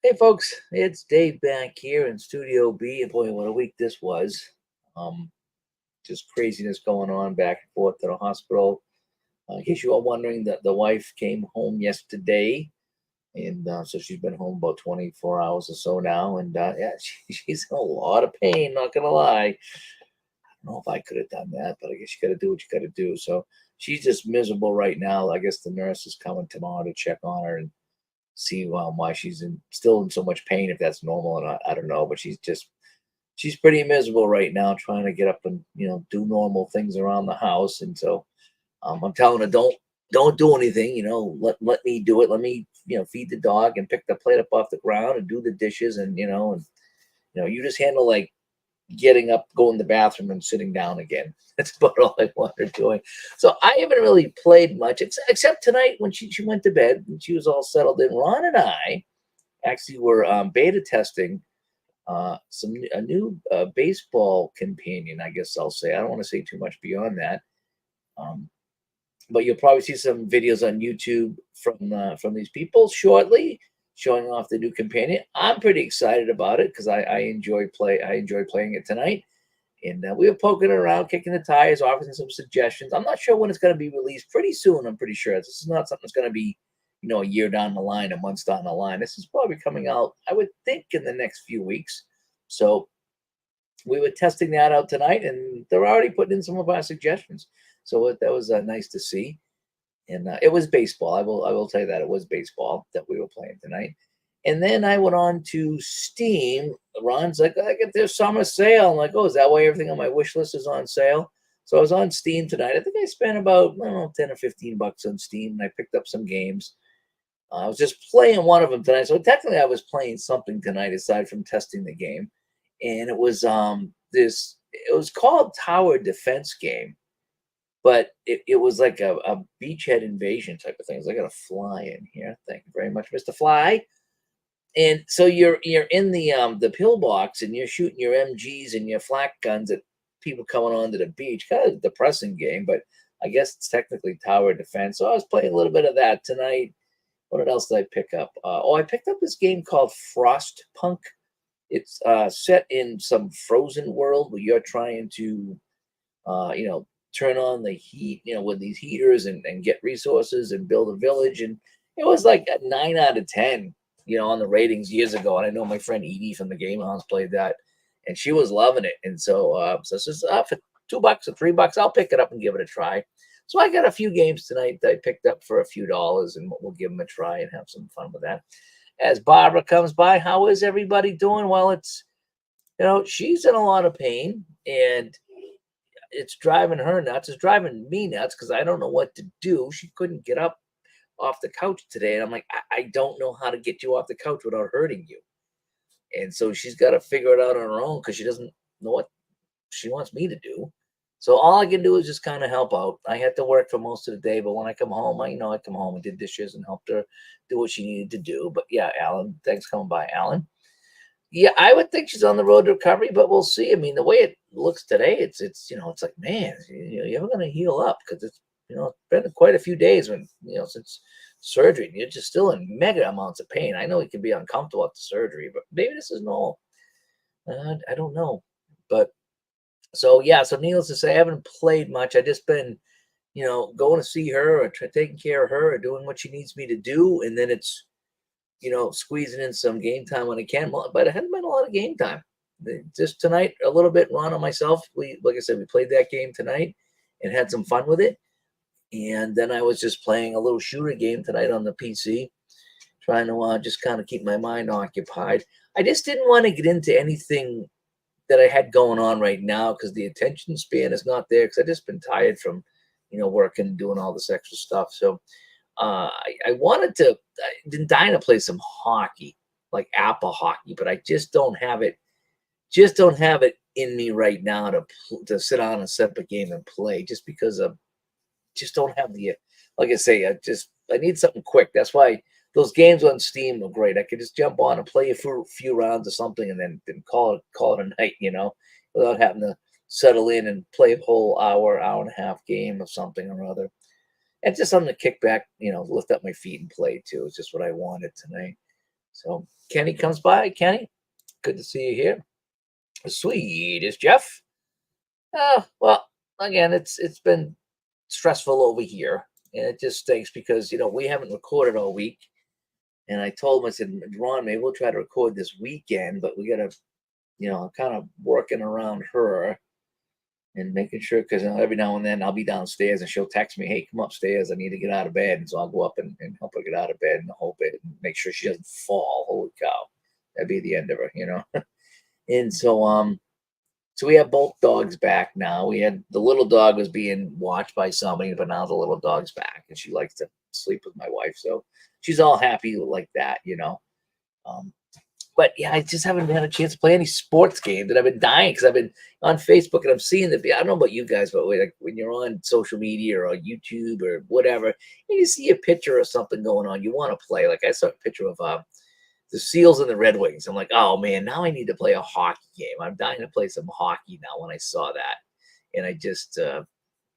Hey folks, it's Dave back here in Studio B. And boy, what a week this was. Um, just craziness going on back and forth to the hospital. In case you are wondering, that the wife came home yesterday, and so she's been home about 24 hours or so now. And yeah, she's in a lot of pain, not gonna lie. I don't know if I could have done that, but I guess you gotta do what you gotta do. So she's just miserable right now. I guess the nurse is coming tomorrow to check on her and see why she's still in so much pain, if that's normal or not. I don't know, but she's pretty miserable right now, trying to get up and do normal things around the house. And so I'm telling her, don't do anything. Let me do it. Let me feed the dog and pick the plate up off the ground and do the dishes, and you just handle like getting up, going to the bathroom, and sitting down again. That's about all I want her doing. So I haven't really played much, except tonight when she went to bed and she was all settled in. Ron and I actually were beta testing a new baseball companion, I guess I'll say. I don't want to say too much beyond that. Um, but you'll probably see some videos on YouTube from these people shortly, showing off the new companion. I'm pretty excited about it because I enjoy playing it tonight. And we were poking around, kicking the tires, offering some suggestions. I'm not sure when it's going to be released. Pretty soon, I'm pretty sure. This is not something that's going to be, a year down the line, a month down the line. This is probably coming out, I would think, in the next few weeks. So we were testing that out tonight, and they're already putting in some of our suggestions. So that was nice to see. And it was baseball. I will tell you that it was baseball that we were playing tonight. And then I went on to Steam. Ron's like, I get their summer sale. I'm like, oh, is that why everything on my wish list is on sale? So I was on Steam tonight. I think I spent about, I don't know, 10 or 15 bucks on Steam, and I picked up some games. I was just playing one of them tonight. So technically I was playing something tonight aside from testing the game. And it was called Tower Defense Game, but it was like a beachhead invasion type of thing. So I got a fly in here. Thank you very much, Mr. Fly. And so you're in the pillbox, and you're shooting your MGs and your flak guns at people coming onto the beach. Kind of a depressing game, but I guess it's technically tower defense. So I was playing a little bit of that tonight. What else did I pick up? I picked up this game called Frostpunk. It's set in some frozen world where you're trying to, turn on the heat, with these heaters, and get resources and build a village. And it was like a 9 out of 10, on the ratings years ago. And I know my friend Edie from the Game House played that, and she was loving it. And so this is for $2 or $3. I'll pick it up and give it a try. So I got a few games tonight that I picked up for a few dollars, and we'll give them a try and have some fun with that. As Barbara comes by, how is everybody doing? Well, she's in a lot of pain, and it's driving her nuts. It's driving me nuts because I don't know what to do. She couldn't get up off the couch today, and I'm like, I don't know how to get you off the couch without hurting you. And so she's got to figure it out on her own because she doesn't know what she wants me to do. So all I can do is just kind of help out. I had to work for most of the day, but when I come home, I come home and did dishes and helped her do what she needed to do. But yeah, Alan, thanks for coming by, Alan. Yeah, I would think she's on the road to recovery, but we'll see. I mean, the way it looks today, it's like, man, you're ever going to heal up? Because it's been quite a few days since surgery. You're just still in mega amounts of pain. I know it can be uncomfortable after surgery, but maybe this is normal. I don't know, but so yeah. So needless to say, I haven't played much. I just been, going to see her or taking care of her or doing what she needs me to do, and then it's squeezing in some game time when I can. But it hasn't been a lot of game time. Just tonight, a little bit. Ron and myself, like I said, we played that game tonight and had some fun with it. And then I was just playing a little shooter game tonight on the PC, trying to just kind of keep my mind occupied. I just didn't want to get into anything that I had going on right now because the attention span is not there. Because I just been tired from, working and doing all this extra stuff. So I wanted to. I've been dying to play some hockey, like APPA hockey, but I just don't have it. Just don't have it in me right now to sit on a separate game and play. Just because of just don't have the. Like I say, I need something quick. That's why those games on Steam are great. I could just jump on and play a few rounds or something, and then call it a night. Without having to settle in and play a whole hour and a half game of something or other. And just something to kick back, lift up my feet and play too. It's just what I wanted tonight. So Kenny comes by. Kenny, good to see you here. Sweet is Jeff. Well, again, it's been stressful over here, and it just stinks because we haven't recorded all week. And I told him, I said, Ron, maybe we'll try to record this weekend, but we gotta, kind of working around her and making sure because every now and then I'll be downstairs and she'll text me, "Hey, come upstairs. I need to get out of bed." And so I'll go up and help her get out of bed and hold it and make sure she doesn't fall. Holy cow, that'd be the end of her. And so we have both dogs back now. We had the little dog was being watched by somebody, but now the little dog's back and she likes to sleep with my wife. So she's all happy like that. Um, but yeah, I just haven't had a chance to play any sports games, and I've been dying because I've been on Facebook and I'm seeing the. I don't know about you guys, but like when you're on social media or YouTube or whatever, and you see a picture of something going on, you want to play. Like I saw a picture of the Seals and the Red Wings. I'm like, oh man, now I need to play a hockey game. I'm dying to play some hockey now. When I saw that, and I just,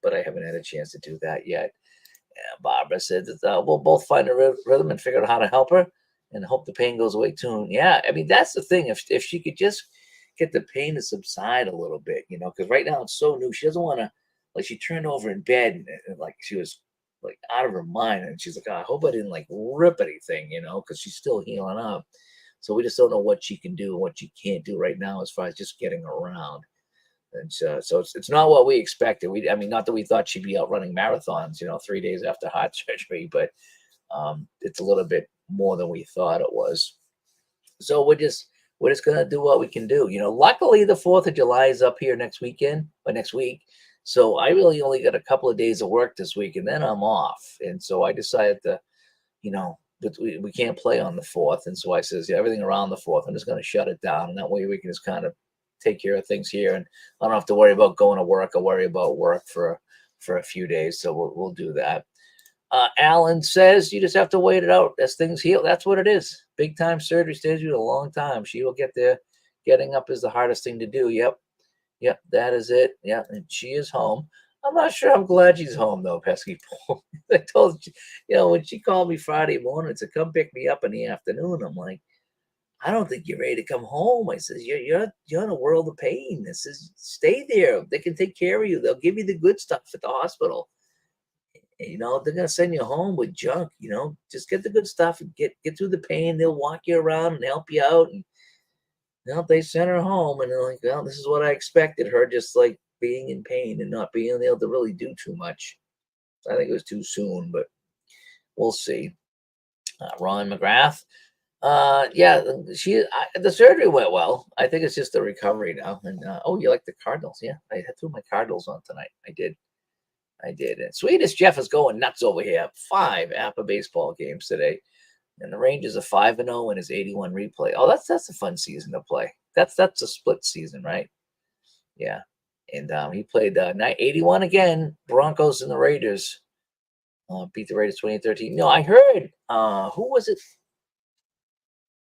but I haven't had a chance to do that yet. Barbara said that we'll both find a rhythm and figure out how to help her and hope the pain goes away soon. Yeah, I mean, that's the thing. If she could just get the pain to subside a little bit, because right now it's so new. She doesn't want to, like, she turned over in bed and like she was like out of her mind. And she's like, oh, I hope I didn't like rip anything, because she's still healing up. So we just don't know what she can do and what she can't do right now as far as just getting around. And so it's not what we expected. I mean, not that we thought she'd be out running marathons, 3 days after heart surgery, but it's a little bit more than we thought it was. So we're just gonna do what we can do. Luckily the 4th of July is up here next weekend or next week. So I really only got a couple of days of work this week and then I'm off. And so I decided to, but we can't play on the 4th. And so I says, yeah, everything around the 4th, I'm just gonna shut it down. And that way we can just kind of take care of things here. And I don't have to worry about going to work or worry about work for a few days. So we'll do that. Alan says you just have to wait it out as things heal. That's what it is. Big time surgery stays you a long time. She will get there. Getting up is the hardest thing to do. Yep, that is it. Yeah, and she is home. I'm not sure I'm glad she's home though, pesky Paul. I told you, when she called me Friday morning to come pick me up in the afternoon, I'm like, I don't think you're ready to come home. I says, you're in a world of pain. This is stay there. They can take care of you. They'll give you the good stuff at the hospital. They're gonna send you home with junk. Just get the good stuff and get through the pain. They'll walk you around and help you out. And they sent her home, and they're like, well, this is what I expected. Her just like being in pain and not being able to really do too much. I think it was too soon, but we'll see. Ron McGrath. Yeah, the surgery went well. I think it's just the recovery now. And oh, you like the Cardinals? Yeah, I threw my Cardinals on tonight. I did. And Swedish Jeff is going nuts over here. 5 APPA baseball games today, and the Rangers are 5-0 in his 81 replay. Oh, that's a fun season to play. That's a split season, right? Yeah, and he played 81 again. Broncos and the Raiders beat the Raiders 2013. No, I heard. Who was it?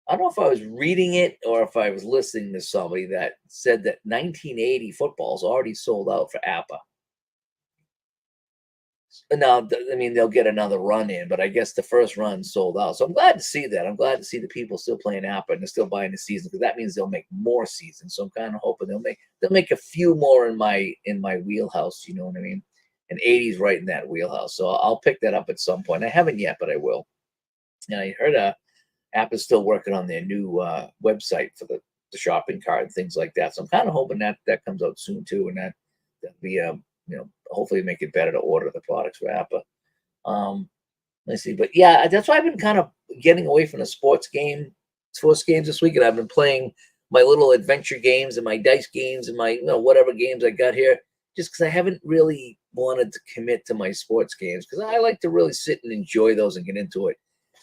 I don't know if I was reading it or if I was listening to somebody that said that 1980 football is already sold out for APPA. Now, I mean, they'll get another run in, but I guess the first run sold out. So I'm glad to see that. I'm glad to see the people still playing APPA and they're still buying the season because that means they'll make more seasons. So I'm kind of hoping they'll make a few more in my wheelhouse. You know what I mean? And 80's right in that wheelhouse. So I'll pick that up at some point. I haven't yet, but I will. And I heard App is still working on their new website for the shopping cart and things like that. So I'm kind of hoping that comes out soon too, and that'll be hopefully make it better to order the products for APPA. Let's see, but yeah, that's why I've been kind of getting away from the sports games this week, and I've been playing my little adventure games and my dice games and my whatever games I got here, just because I haven't really wanted to commit to my sports games because I like to really sit and enjoy those and get into it.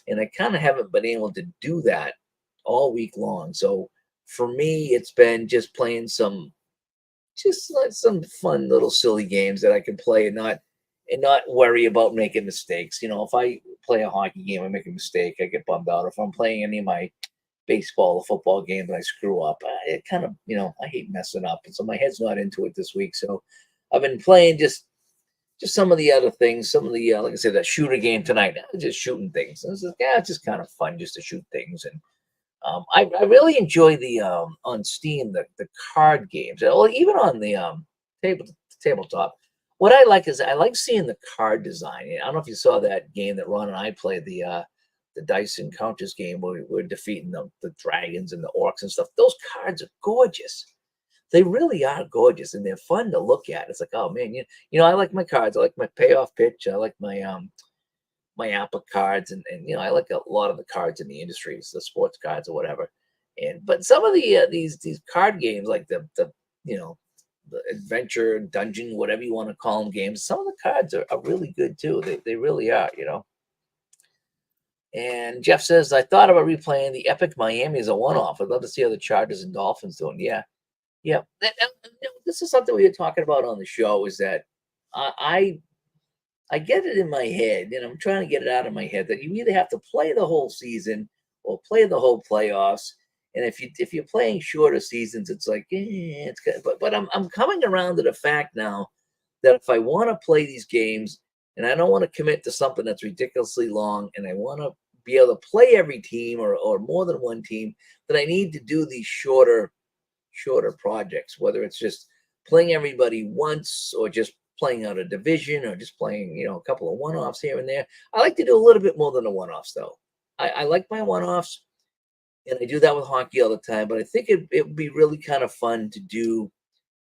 And I kind of haven't been able to do that all week long. So for me, it's been just playing some fun little silly games that I can play and not worry about making mistakes. If I play a hockey game, I make a mistake, I get bummed out. If I'm playing any of my baseball or football games and I screw up, it kind of, I hate messing up. And so my head's not into it this week. So I've been playing just some of the other things, some of the like I said, that shooter game tonight. Just shooting things. It's just kind of fun just to shoot things and I really enjoy the on Steam the card games, or even on the table tabletop. What I like is I like seeing the card design. I don't know if you saw that game that Ron and I played, the Dice Encounters game where we're defeating the dragons and the orcs and stuff. Those cards are gorgeous. They really are gorgeous, and they're fun to look at. It's like, oh man, I like my cards. I like my payoff pitch. I like my APPA cards, and I like a lot of the cards in the industry, the sports cards or whatever. But some of these card games, like you know the adventure dungeon, whatever you want to call them, games, some of the cards are really good too. They really are. And Jeff says, I thought about replaying the Epic Miami as a one-off. I'd love to see how the Chargers and Dolphins doing. Yeah, yeah. This is something we were talking about on the show. Is that I get it in my head, and I'm trying to get it out of my head that you either have to play the whole season or play the whole playoffs. And if you're playing shorter seasons, it's like it's good. But I'm coming around to the fact now that if I want to play these games and I don't want to commit to something that's ridiculously long, and I want to be able to play every team or more than one team, then I need to do these shorter projects, whether it's just playing everybody once or just playing out a division or just playing, a couple of one-offs here and there. I like to do a little bit more than the one-offs, though. I like my one-offs, and I do that with hockey all the time, but I think it would be really kind of fun to do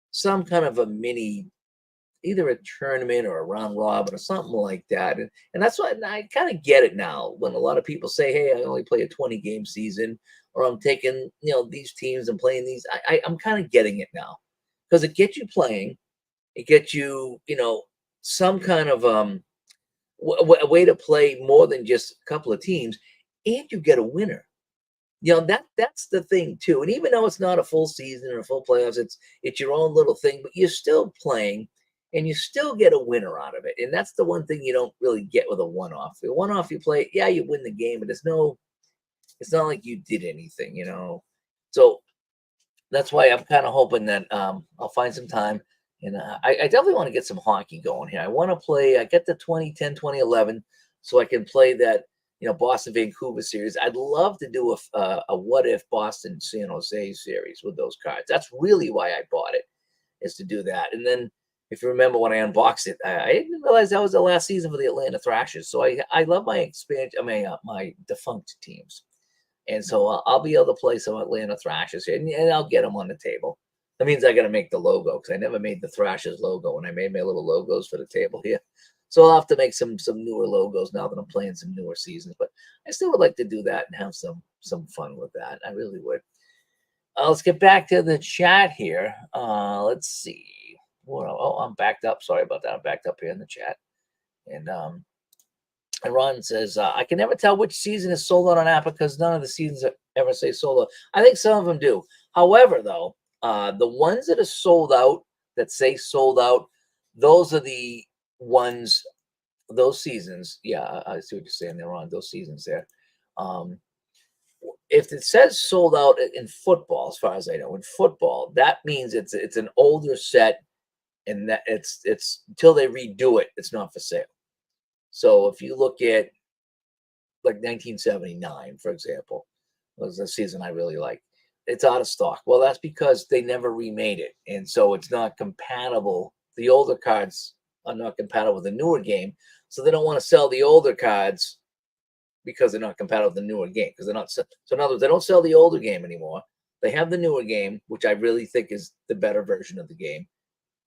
some kind of a mini, either a tournament or a round robin or something like that. And that's why I kind of get it now when a lot of people say, hey, I only play a 20-game season, or I'm taking, these teams and playing these. I'm kind of getting it now because it gets you playing. It gets you, some kind of a way to play more than just a couple of teams, and you get a winner. That's the thing too. And even though it's not a full season or a full playoffs, it's your own little thing, but you're still playing, and you still get a winner out of it. And that's the one thing you don't really get with a one-off. The one-off you play, yeah, you win the game, but it's not like you did anything. So that's why I'm kind of hoping that I'll find some time. And I definitely want to get some hockey going here. I want to play, I get the 2010, 2011, so I can play that, Boston Vancouver series. I'd love to do a what if Boston San Jose series with those cards. That's really why I bought it, is to do that. And then if you remember when I unboxed it, I didn't realize that was the last season for the Atlanta Thrashers. So I love my expansion, my defunct teams. And so I'll be able to play some Atlanta Thrashers here, and I'll get them on the table. That means I got to make the logo, because I never made the Thrashers logo, and I made my little logos for the table here. So I'll have to make some newer logos now that I'm playing some newer seasons. But I still would like to do that and have some fun with that. I really would. Let's get back to the chat here. Let's see. Oh, I'm backed up. Sorry about that. I'm backed up here in the chat. And Ron says, I can never tell which season is sold out on APPA because none of the seasons ever say sold out. I think some of them do. However, though, the ones that are sold out, that say sold out, those are the ones, those seasons. Yeah, I see what you're saying there, Ron. Those seasons there. If it says sold out in football, as far as I know, in football, that means it's an older set, and that it's until they redo it, it's not for sale. So if you look at like 1979, for example, was a season I really like. It's out of stock. Well, that's because they never remade it, and so it's not compatible. The older cards are not compatible with the newer game, so they don't want to sell the older cards because they're not compatible with the newer game. Because they're not. So in other words, they don't sell the older game anymore. They have the newer game, which I really think is the better version of the game.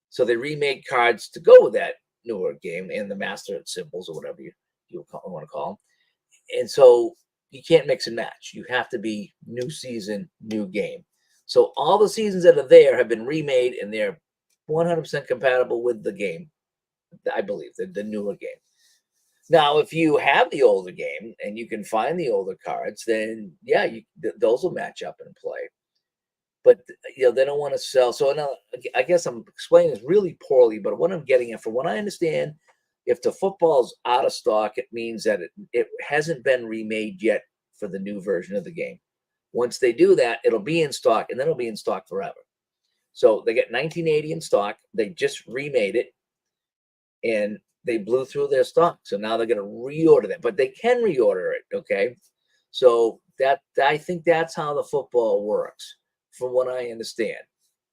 So they remade cards to go with that newer game and the master symbols or whatever you want to call them. And so you can't mix and match. You have to be new season, new game. So all the seasons that are there have been remade, and they're 100% compatible with the game, I believe, the newer game. Now, if you have the older game and you can find the older cards, then yeah, those will match up and play. But they don't want to sell. So now, I guess I'm explaining this really poorly, but what I'm getting at, from what I understand, if the football's out of stock, it means that it hasn't been remade yet for the new version of the game. Once they do that, it'll be in stock, and then it'll be in stock forever. So they get 1980 in stock. They just remade it, and they blew through their stock. So now they're going to reorder that, but they can reorder it. Okay. So I think that's how the football works, from what I understand.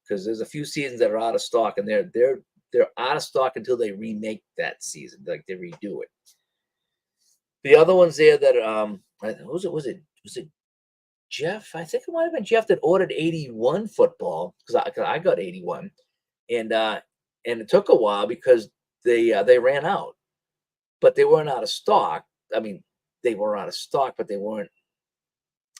Because there's a few seasons that are out of stock, and they're out of stock until they remake that season, like they redo it. The other ones there that was it Jeff? I think it might have been Jeff that ordered 81 football, because I got 81, and it took a while because they ran out, but they weren't out of stock. I mean, they were out of stock, but they weren't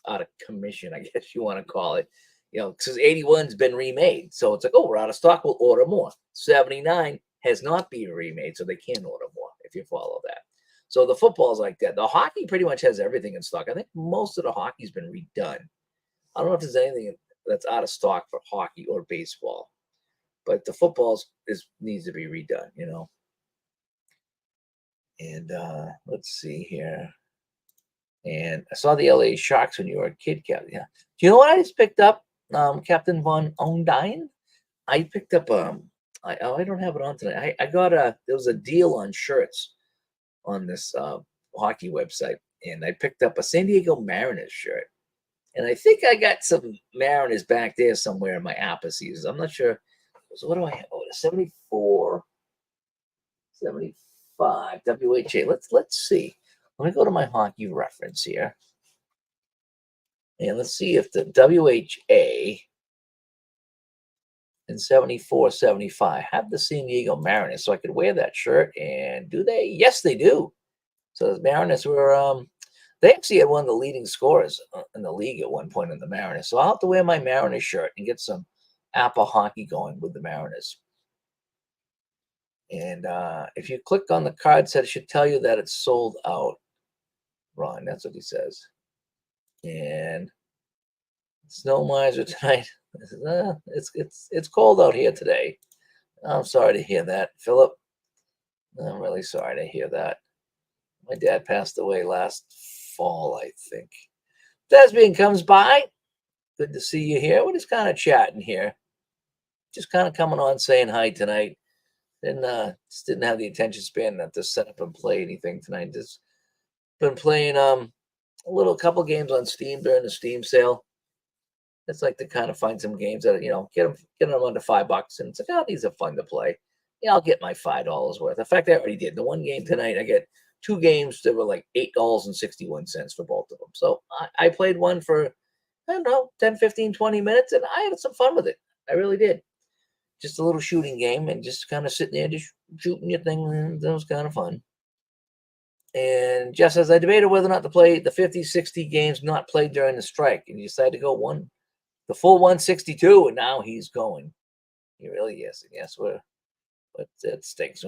out of commission, I guess you want to call it. Because 81's been remade, so it's like, oh, we're out of stock, we'll order more. 79 has not been remade, so they can't order more, if you follow that. So the football's like that. The hockey pretty much has everything in stock. I think most of the hockey's been redone. I don't know if there's anything that's out of stock for hockey or baseball, but the footballs needs to be redone. And let's see here. And I saw the LA Sharks when you were a kid, Captain. Yeah. Do you know what I just picked up, Captain Von Ondine? I picked up I don't have it on tonight. I got there was a deal on shirts on this hockey website, and I picked up a San Diego Mariners shirt. And I think I got some Mariners back there somewhere in my APPA seasons. I'm not sure. So what do I have? Oh, 74, 75 WHA. Let's see. Let me go to my hockey reference here. And let's see if the WHA in 74, 75 have the San Diego Mariners, so I could wear that shirt. And do they? Yes, they do. So the Mariners were they actually had one of the leading scorers in the league at one point in the Mariners. So I'll have to wear my Mariners shirt and get some APPA hockey going with the Mariners. And if you click on the card set, it should tell you that it's sold out. Ron, that's what he says. And snow miser tonight. It's cold out here today. I'm sorry to hear that, Philip. I'm really sorry to hear that. My dad passed away last fall, I think. Desbian comes by. Good to see you here. We're just kind of chatting here. Just kind of coming on saying hi tonight. And just didn't have the attention span to set up and play anything tonight. Just been playing a couple games on Steam during the Steam sale. It's like to kind of find some games that get them under $5, and it's like, oh, these are fun to play. Yeah, I'll get my $5 worth. In fact, I already did. The one game tonight, I get 2 games that were like $8.61 for both of them. So I played one for, I don't know, 10, 15, 20 minutes, and I had some fun with it. I really did. Just a little shooting game, and just kind of sitting there just shooting your thing. And that was kind of fun. And Jeff says, I debated whether or not to play the 50, 60 games not played during the strike, and he decided to go the full 162, and now he's going. He really is. And yes, but it stinks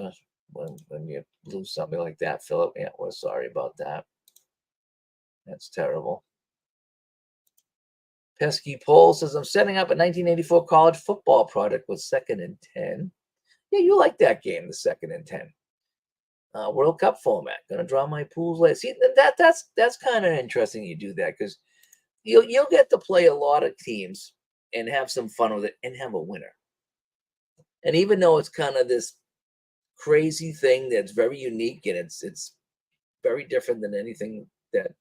when you lose something like that, Philip. Yeah, we're sorry about that. That's terrible. Pesky Paul says, I'm setting up a 1984 college football product with 2nd and 10. Yeah, you like that game, the 2nd and 10. World Cup format. Gonna draw my pools later. See, that's kind of interesting. You do that because you'll get to play a lot of teams and have some fun with it and have a winner. And even though it's kind of this crazy thing that's very unique and it's very different than anything that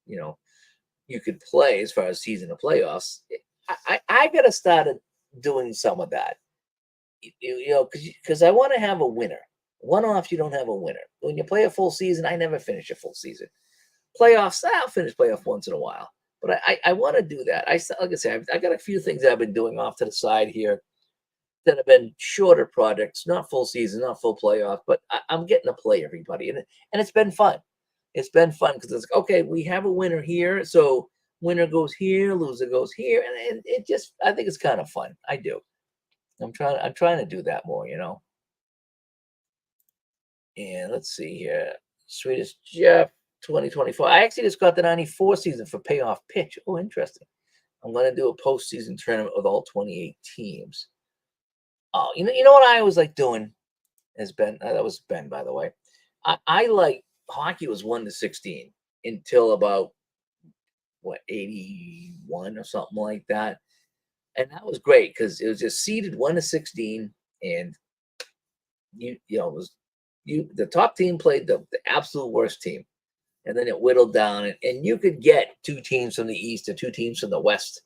you could play as far as season of playoffs, I gotta start doing some of that. Because I want to have a winner. One off, you don't have a winner. When you play a full season, I never finish a full season. Playoffs, I'll finish playoff once in a while. But I want to do that. Like I said, I got a few things I've been doing off to the side here that have been shorter projects, not full season, not full playoff, but I'm getting to play everybody, and it's been fun. It's been fun because it's like, okay, we have a winner here, so winner goes here, loser goes here, and it just, I think it's kind of fun. I do. I'm trying to do that more, And let's see here, Swedish Jeff 2024. I actually just got the 94 season for payoff pitch. Oh, interesting. I'm going to do a postseason tournament with all 28 teams. Oh, you know what I always like doing is Ben. That was Ben, by the way. I like hockey was 1 to 16 until about 81 or something like that, and that was great because it was just seeded 1 to 16, and it was the top team played the absolute worst team. and then it whittled down, and you could get 2 teams from the East or 2 teams from the West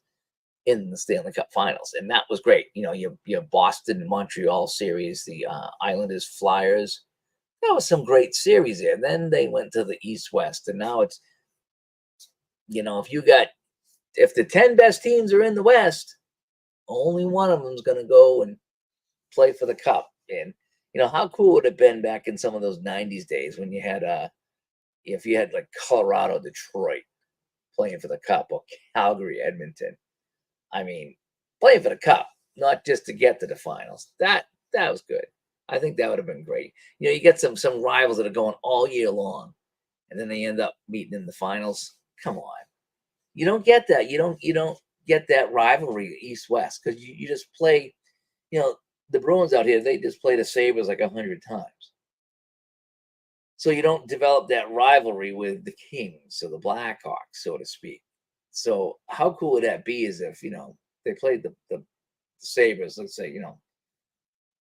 in the Stanley Cup Finals, and that was great. Your Boston Montreal series, the Islanders Flyers. That was some great series there. Then they went to the East West, and now it's if the 10 best teams are in the West, only one of them is going to go and play for the Cup. And how cool would it have been back in some of those '90s days when you had if you had like Colorado, Detroit playing for the Cup, or Calgary, Edmonton. I mean, playing for the Cup, not just to get to the finals. That was good. I think that would have been great. You get some rivals that are going all year long, and then they end up meeting in the finals. Come on, you don't get that. You don't get that rivalry East West, because you just play. The Bruins out here, they just play the Sabres like 100 times. So you don't develop that rivalry with the Kings or the Blackhawks, so to speak. So how cool would that be as if, they played the Sabres, let's say,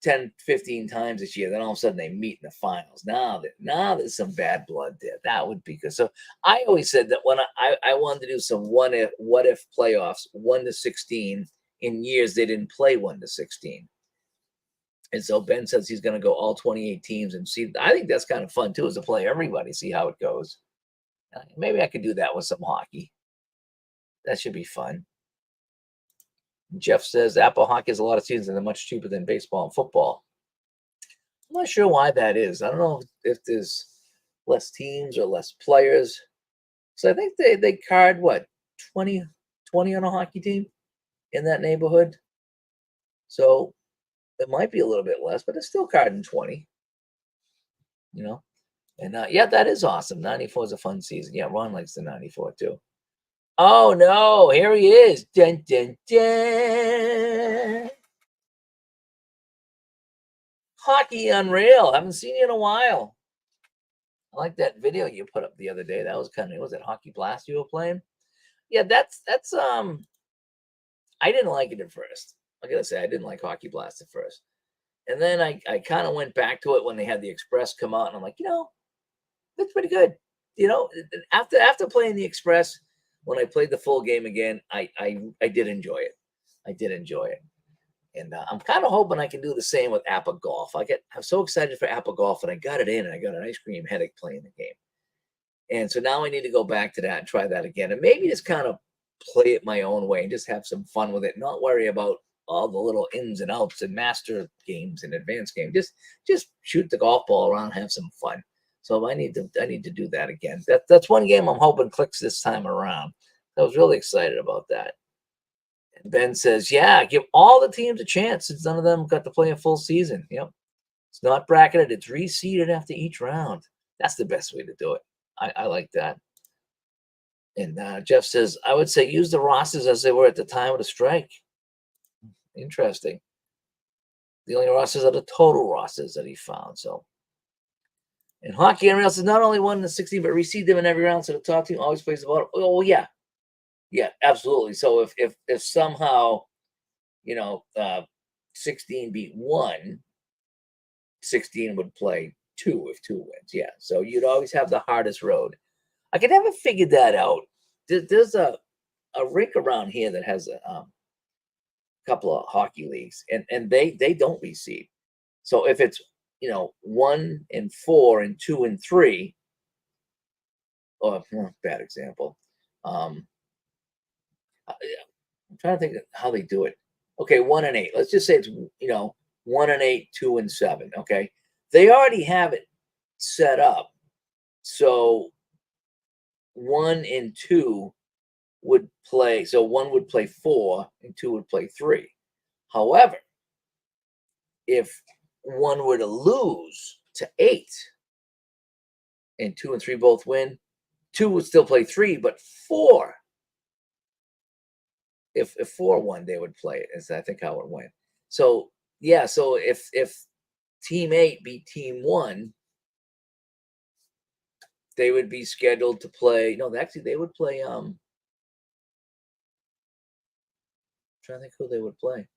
10, 15 times this year, then all of a sudden they meet in the finals. Now there's some bad blood there. That would be good. So I always said that when I wanted to do some what if playoffs, 1-16, in years they didn't play 1-16. And so Ben says he's going to go all 28 teams and see. I think that's kind of fun too, is to play everybody, see how it goes. Maybe I could do that with some hockey. That should be fun. Jeff says APPA hockey has a lot of seasons and they're much cheaper than baseball and football. I'm not sure why that is. I don't know if there's less teams or less players. So I think they card what, 20 on a hockey team in that neighborhood. So it might be a little bit less, but it's still carding 20. And yeah, that is awesome. 94 is a fun season. Yeah, Ron likes the 94 too. Oh no, here he is. Dun, dun, dun. Hockey Unreal. Haven't seen you in a while. I like that video you put up the other day. That was was it Hockey Blast you were playing? Yeah, that's I didn't like it at first. I gotta say, I didn't like Hockey Blast at first. And then I kind of went back to it when they had the Express come out, and I'm like, that's pretty good. After playing the Express, when I played the full game again, I did enjoy it. I did enjoy it. And I'm kind of hoping I can do the same with APPA Golf. I'm so excited for APPA Golf, and I got it in, and I got an ice cream headache playing the game. And so now I need to go back to that and try that again, and maybe just kind of play it my own way and just have some fun with it, not worry about all the little ins and outs and master games and advanced games. Just shoot the golf ball around, have some fun. So I need to do that again. That's one game I'm hoping clicks this time around. I was really excited about that. And Ben says, yeah, give all the teams a chance since none of them got to play a full season. It's not bracketed. It's reseeded after each round. That's the best way to do it. I like that. And Jeff says, I would say use the rosters as they were at the time of the strike. Interesting. The only rosters are the total rosters that he found. So, and Hockey Unreal says not only 1-16, but reseed them in every round, so the top team always plays the bottom. Oh yeah, absolutely. So if somehow 16 beat 1, 16 would play 2 if 2 wins. Yeah, so you'd always have the hardest road. I could never figure that out. There's a rink around here that has a couple of hockey leagues, and they don't reseed. So if it's 1 and 4 and 2 and 3, oh, bad example. I'm trying to think of how they do it. Okay, 1 and 8. Let's just say it's 1 and 8, 2 and 7. Okay, they already have it set up, so 1 and 2 would play. So 1 would play 4 and 2 would play 3. However, if 1 were to lose to 8 and 2 and 3 both win, 2 would still play 3, but 4. If 4 won, they would play it. Is I think how it went. So yeah, so if Team 8 beat Team 1, they would be scheduled to play. No, actually, they would play. I'm trying to think who they would play,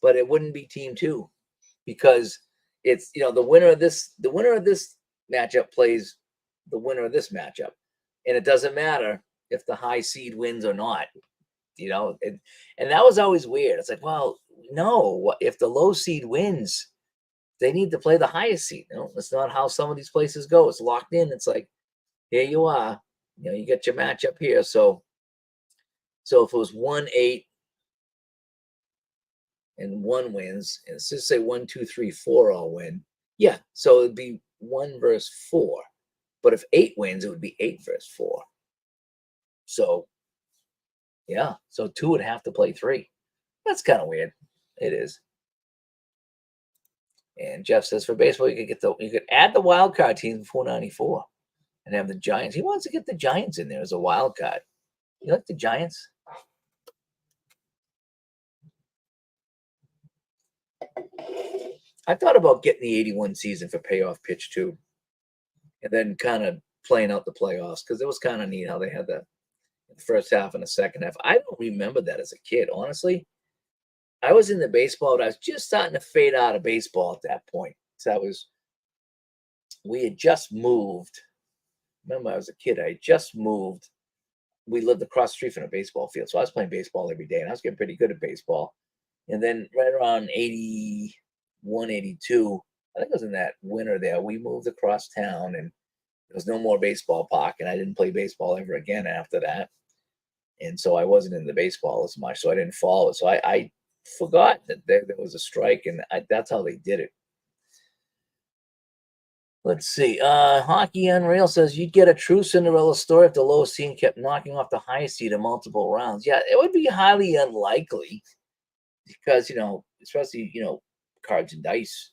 but it wouldn't be Team 2 because it's the winner of this matchup plays the winner of this matchup. And it doesn't matter if the high seed wins or not, and that was always weird. It's like, well, no, if the low seed wins, they need to play the highest seed. No, that's not how some of these places go. It's locked in. It's like, here you are. You get your matchup here. So if it was 1-8 and one wins, and let's just say 1, 2, 3, 4 all win. Yeah. So it'd be 1 versus 4. But if 8 wins, it would be 8 versus 4. So yeah. So 2 would have to play 3. That's kind of weird. It is. And Jeff says for baseball, you could add the wild card team for 494 and have the Giants. He wants to get the Giants in there as a wild card. You like the Giants? I thought about getting the 81 season for payoff pitch too, and then kind of playing out the playoffs because it was kind of neat how they had the first half and the second half. I don't remember that as a kid, honestly. I was in the baseball, but I was just starting to fade out of baseball at that point. So we had just moved. Remember, I was a kid. I had just moved. We lived across the street from a baseball field. So I was playing baseball every day, and I was getting pretty good at baseball. And then right around 81, 82, I think it was in that winter there, we moved across town, and there was no more baseball park, and I didn't play baseball ever again after that. And so I wasn't in the baseball as much, so I didn't follow it. So I forgot that there was a strike, and that's how they did it. Let's see. Hockey Unreal says you'd get a true Cinderella story if the lowest seed kept knocking off the highest seed in multiple rounds. Yeah, it would be highly unlikely because, especially, cards and dice,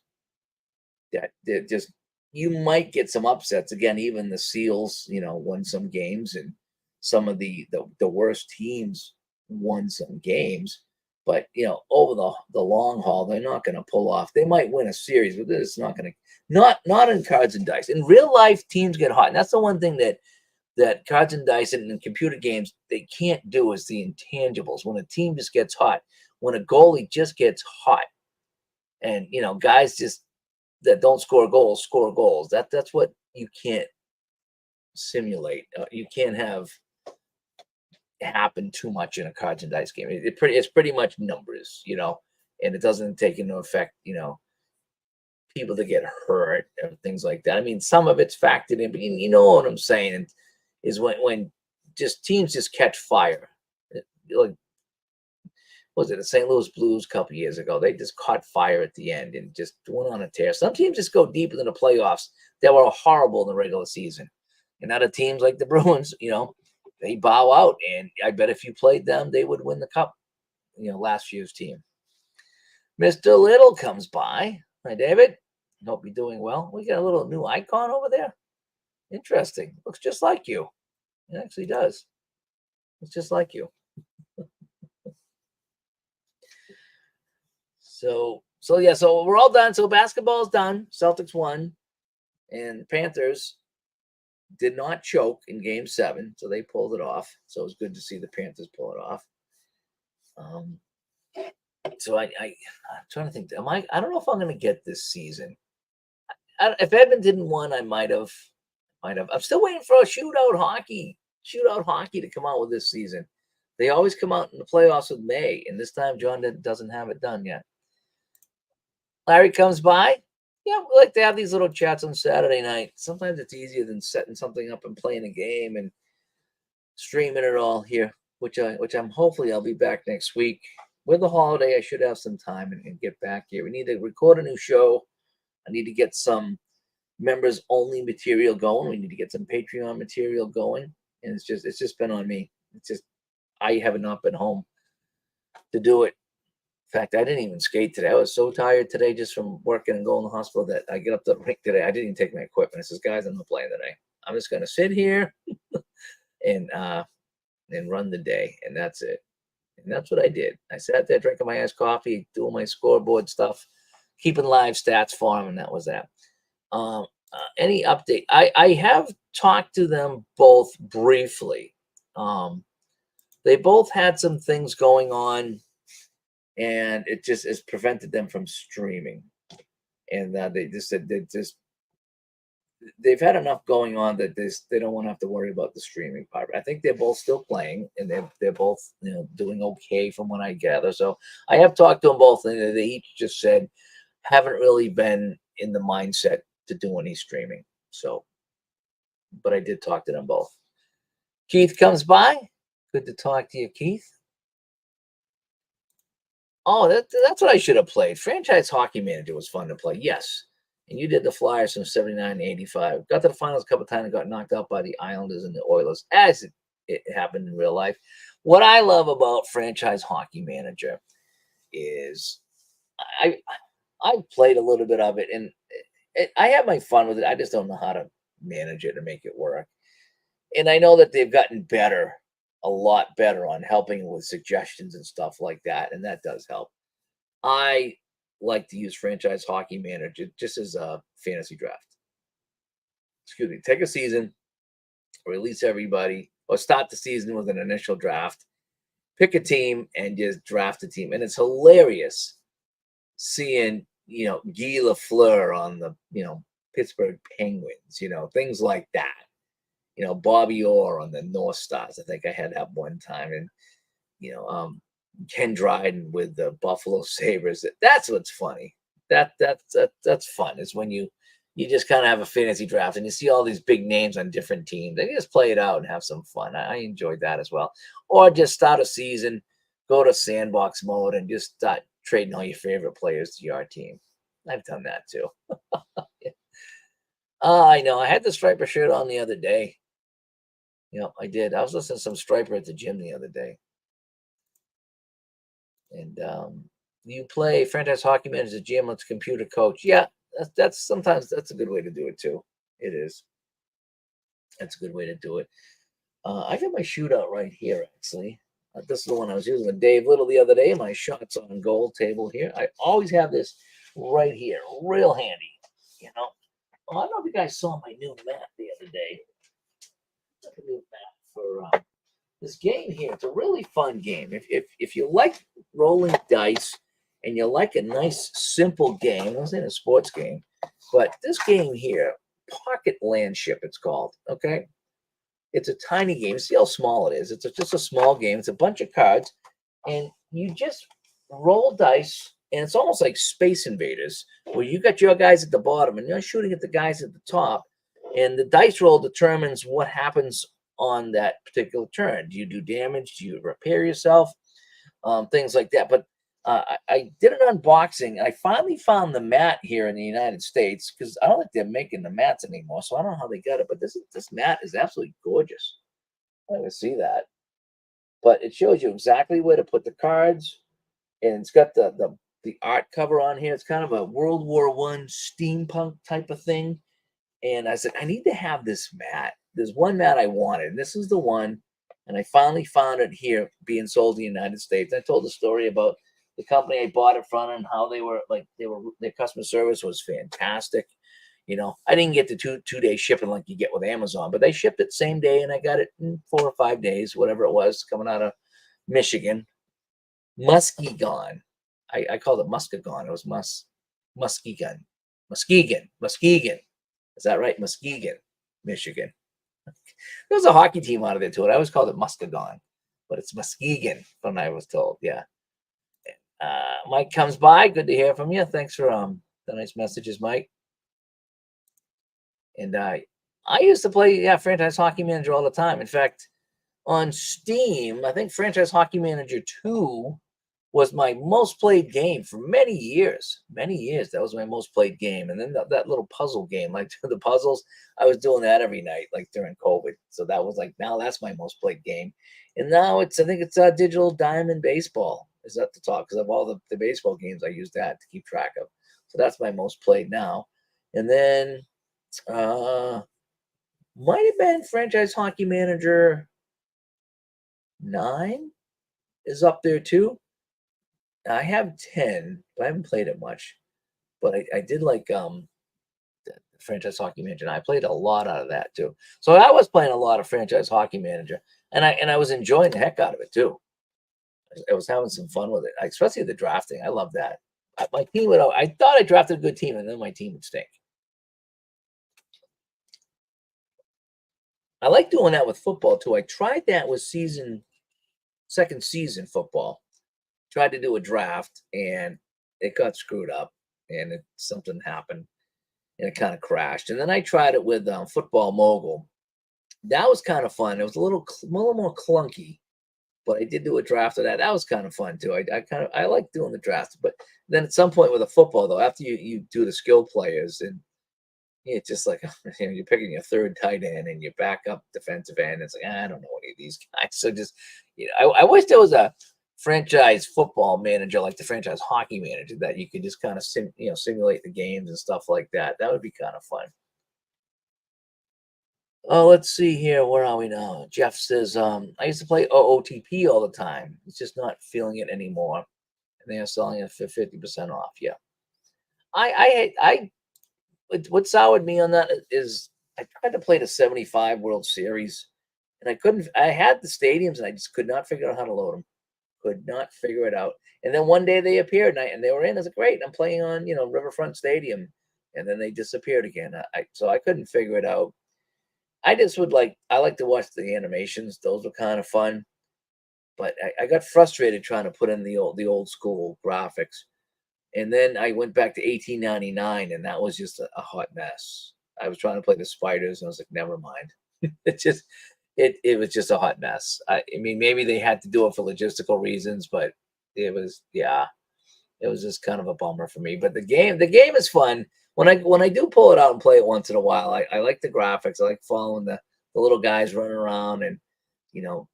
that just, you might get some upsets. Again, even the Seals, won some games, and some of the worst teams won some games. But over the long haul, they're not going to pull off. They might win a series, but it's not going to. Not in cards and dice. In real life, teams get hot, and that's the one thing that cards and dice and computer games they can't do is the intangibles. When a team just gets hot, when a goalie just gets hot, and guys just that don't score goals score goals. That's what you can't simulate. You can't have happen too much in a cards and dice game. It's pretty much numbers, and it doesn't take into effect, people that get hurt and things like that. I mean, some of it's factored in, but you know what I'm saying is when just teams just catch fire. Like, was it the St. Louis Blues a couple years ago? They just caught fire at the end and just went on a tear. Some teams just go deep into the playoffs that were horrible in the regular season. And other teams like the Bruins, they bow out. And I bet if you played them, they would win the cup, last year's team. Mr. Little comes by. Hi, David. Hope you're doing well. We got a little new icon over there. Interesting. Looks just like you. It actually does. It's just like you. So we're all done. So basketball's done. Celtics won. And the Panthers did not choke in game 7. So they pulled it off. So it was good to see the Panthers pull it off. So I'm trying to think. I don't know if I'm going to get this season. If Edmonton won, I might have. I'm still waiting for a shootout hockey to come out with this season. They always come out in the playoffs with May, and this time John doesn't have it done yet. Larry comes by. Yeah, we like to have these little chats on Saturday night. Sometimes it's easier than setting something up and playing a game and streaming it all here, which I'm hopefully I'll be back next week. With the holiday, I should have some time and get back here. We need to record a new show. I need to get some members only material going. We need to get some Patreon material going. And it's just been on me. It's just I have not been home to do it. In fact, I didn't even skate today. I was so tired today just from working and going to the hospital that I get up to the rink today. I didn't even take my equipment. I says, guys, I'm not playing today. I'm just gonna sit here and run the day. And that's it. And that's what I did. I sat there drinking my iced coffee, doing my scoreboard stuff, keeping live stats for them, and that was that. Any update? I have talked to them both briefly. They both had some things going on, and it just has prevented them from streaming. And they just said they've had enough going on that they don't want to have to worry about the streaming part. I think they're both still playing, and they're both doing okay from what I gather. So I have talked to them both, and they each just said haven't really been in the mindset to do any streaming. So, but I did talk to them both. Keith comes by. Good to talk to you, Keith. Oh, that's what I should have played. Franchise Hockey Manager was fun to play. Yes. And you did the Flyers from 79 to 85. Got to the finals a couple times and got knocked out by the Islanders and the Oilers, as it happened in real life. What I love about Franchise Hockey Manager is I I've played a little bit of it, and I have my fun with it. I just don't know how to manage it and make it work. And I know that they've gotten better, a lot better on helping with suggestions and stuff like that, and that does help. I like to use Franchise Hockey Manager just as a fantasy draft. Excuse me. Take a season, release everybody, or start the season with an initial draft. Pick a team and just draft a team, and it's hilarious seeing Guy Lafleur on the Pittsburgh Penguins, things like that. Bobby Orr on the North Stars. I think I had that one time, and Ken Dryden with the Buffalo Sabres. That's what's funny. That's fun. Is when you just kind of have a fantasy draft and you see all these big names on different teams and you just play it out and have some fun. I enjoyed that as well. Or just start a season, go to sandbox mode, and just start trading all your favorite players to your team. I've done that too. Yeah. I know. I had the Striper shirt on the other day. I did. I was listening to some Striper at the gym the other day. And you play Franchise Hockey Manager, GM, let's computer coach. Yeah, that's sometimes that's a good way to do it too. It is. That's a good way to do it. I got my shootout right here, actually. This is the one I was using with Dave Little the other day. My shots on goal table here. I always have this right here, real handy. Oh, I don't know if you guys saw my new map the other day. A new map for this game here. It's a really fun game. If you like rolling dice and you like a nice simple game, I'm not saying a sports game, but this game here, Pocket Landship, it's called. Okay, it's a tiny game. See how small it is. It's just a small game. It's a bunch of cards, and you just roll dice, and it's almost like Space Invaders, where you got your guys at the bottom and you're shooting at the guys at the top, and the dice roll determines what happens on that particular turn. Do you do damage? Do you repair yourself? Things like that. But I did an unboxing. I finally found the mat here in the United States because I don't think they're making the mats anymore. So I don't know how they got it. But this mat is absolutely gorgeous. I can see that. But it shows you exactly where to put the cards, and it's got the art cover on here. It's kind of a World War One steampunk type of thing. And I said, I need to have this mat. There's one mat I wanted, and this is the one. And I finally found it here being sold in the United States. I told the story about the company I bought it from and how their customer service was fantastic. I didn't get the two-day shipping like you get with Amazon, but they shipped it same day, and I got it in 4 or 5 days, whatever it was, coming out of Michigan. Muskegon. I called it Muskegon. It was Muskegon. Muskegon. Is that right? Muskegon, Michigan. There was a hockey team out of there too. I always called it Muskegon, but it's Muskegon when I was told. Yeah. Mike comes by. Good to hear from you. Thanks for the nice messages, Mike. And I used to play Franchise Hockey Manager all the time. In fact, on Steam, I think Franchise Hockey Manager 2 was my most played game for many years. Many years. That was my most played game. And then that little puzzle game, like the puzzles, I was doing that every night, like during COVID. So that was like, now that's my most played game. And now I think it's Digital Diamond Baseball is at the top because of all the baseball games I use that to keep track of. So that's my most played now. And then might have been Franchise Hockey Manager 9 is up there too. I have 10, but I haven't played it much. But I did like the Franchise Hockey Manager. And I played a lot out of that too. So I was playing a lot of Franchise Hockey Manager, and I was enjoying the heck out of it too. I was having some fun with it, especially the drafting. I love that. My team I thought I drafted a good team, and then my team would stink. I like doing that with football too. I tried that with second season football. Tried to do a draft and it got screwed up and something happened and it kind of crashed. And then I tried it with Football Mogul. That was kind of fun. It was a little more clunky, but I did do a draft of that. That was kind of fun too. I like doing the draft, but then at some point with a football though, after you do the skill players and it's just like you're picking your third tight end and your backup defensive end. It's like I don't know any of these guys. So just I wish there was a franchise football manager like the franchise hockey manager that you could just kind of simulate the games and stuff like that. That would be kind of fun. Oh, let's see here. Where are we now? Jeff says, I used to play OOTP all the time. It's just not feeling it anymore. And they are selling it for 50% off. Yeah. What soured me on that is I tried to play the 75 World Series and I couldn't, I had the stadiums and I just could not figure out how to load them. Could not figure it out. And then one day they appeared and they were in. I was like, great. I'm playing on, Riverfront Stadium. And then they disappeared again. So I couldn't figure it out. I just I like to watch the animations. Those were kind of fun. But I got frustrated trying to put in the old school graphics. And then I went back to 1899 and that was just a hot mess. I was trying to play the spiders and I was like, never mind. It was just a hot mess. I mean, maybe they had to do it for logistical reasons, but yeah, it was just kind of a bummer for me. But the game is fun. When I do pull it out and play it once in a while, I like the graphics. I like following the little guys running around and you know,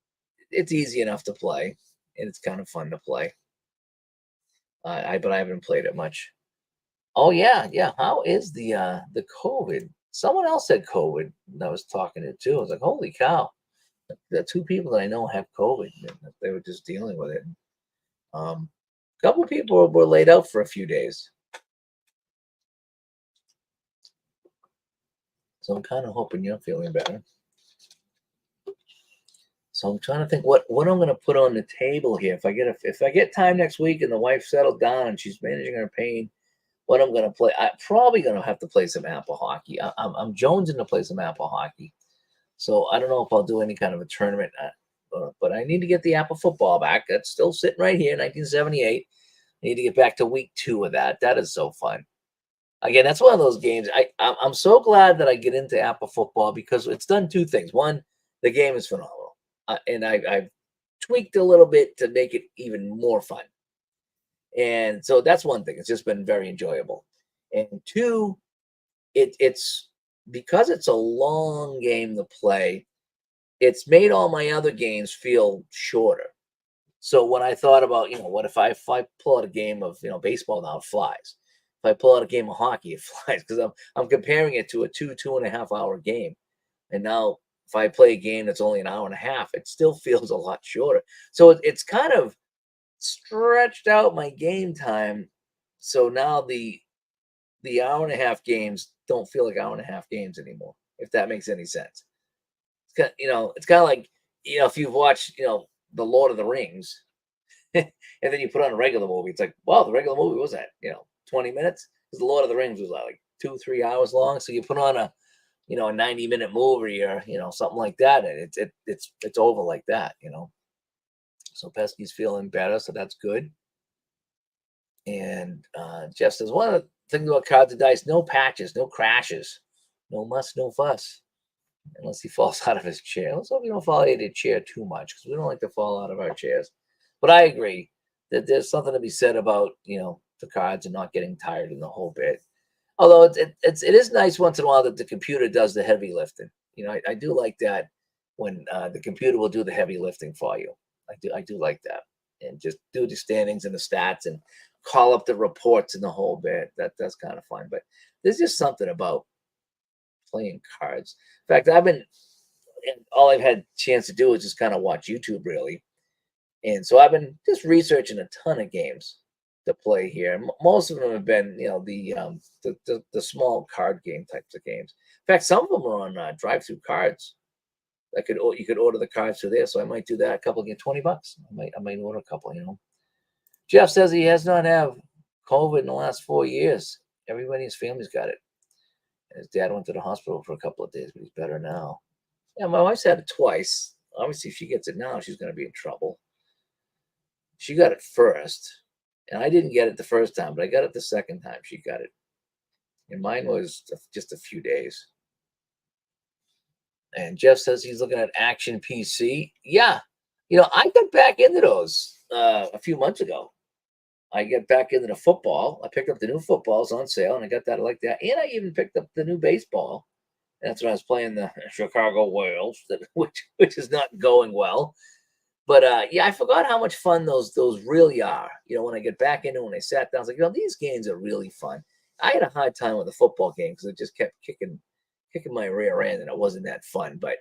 it's easy enough to play and it's kind of fun to play. But I haven't played it much. Oh yeah, yeah. How is the COVID? Someone else said COVID. And I was talking to too. I was like, holy cow! The two people that I know have COVID. And they were just dealing with it. A couple of people were laid out for a few days, so I'm kind of hoping you're feeling better. So I'm trying to think what I'm going to put on the table here. If I get time next week and the wife settled down and she's managing her pain, what I'm going to play? I'm probably going to have to play some APPA hockey. I'm jonesing to play some APPA hockey. So I don't know if I'll do any kind of a tournament, but I need to get the APPA football back. That's still sitting right here, 1978. I need to get back to week 2 of that. That is so fun. Again, that's one of those games. I'm so glad that I get into APPA football because it's done two things. One, the game is phenomenal, and I've tweaked a little bit to make it even more fun. And so that's one thing. It's just been very enjoyable. And two, it's because it's a long game to play. It's made all my other games feel shorter. So when I thought about, what if I pull out a game of baseball now, it flies. If I pull out a game of hockey, it flies because I'm comparing it to a 2.5 hour game. And now if I play a game that's only an hour and a half, it still feels a lot shorter. So it's kind of stretched out my game time. So now the hour and a half games don't feel like hour and a half games anymore, if that makes any sense. It's kind of like, if you've watched, the Lord of the Rings, and then you put on a regular movie, it's like, wow, the regular movie was that, 20 minutes? Because the Lord of the Rings was like 2-3 hours long. So you put on a 90-minute movie or, something like that, and it's over like that. So Pesky's feeling better, so that's good. And Jeff says, one of the things about cards and dice, no patches, no crashes, no muss, no fuss, unless he falls out of his chair. Let's hope you don't fall out of your chair too much because we don't like to fall out of our chairs. But I agree that there's something to be said about, the cards and not getting tired in the whole bit. Although it is nice once in a while that the computer does the heavy lifting. I do like that when the computer will do the heavy lifting for you. I do like that, and just do the standings and the stats and call up the reports and the whole bit. That's kind of fun. But there's just something about playing cards. In fact, and all I've had a chance to do is just kind of watch YouTube really, and so I've been just researching a ton of games to play here. Most of them have been, the small card game types of games. In fact, some of them are on drive-through cards. You could order the cards through there, so I might do that. A couple get $20. I might order a couple. Jeff says he has not had COVID in the last 4 years. Everybody in his family's got it. And his dad went to the hospital for a couple of days, but he's better now. Yeah, my wife's had it twice. Obviously, if she gets it now, she's going to be in trouble. She got it first, and I didn't get it the first time, but I got it the second time she got it. And mine was just a few days. And Jeff says he's looking at Action PC. Yeah, I got back into those a few months ago. I get back into the football. I picked up the new footballs on sale, and I got that like that. And I even picked up the new baseball. And that's when I was playing the Chicago Whales, which is not going well. But yeah, I forgot how much fun those really are. When I get back into when I sat down, I was like, these games are really fun. I had a hard time with the football game because it just kept kicking my rear end, and it wasn't that fun. But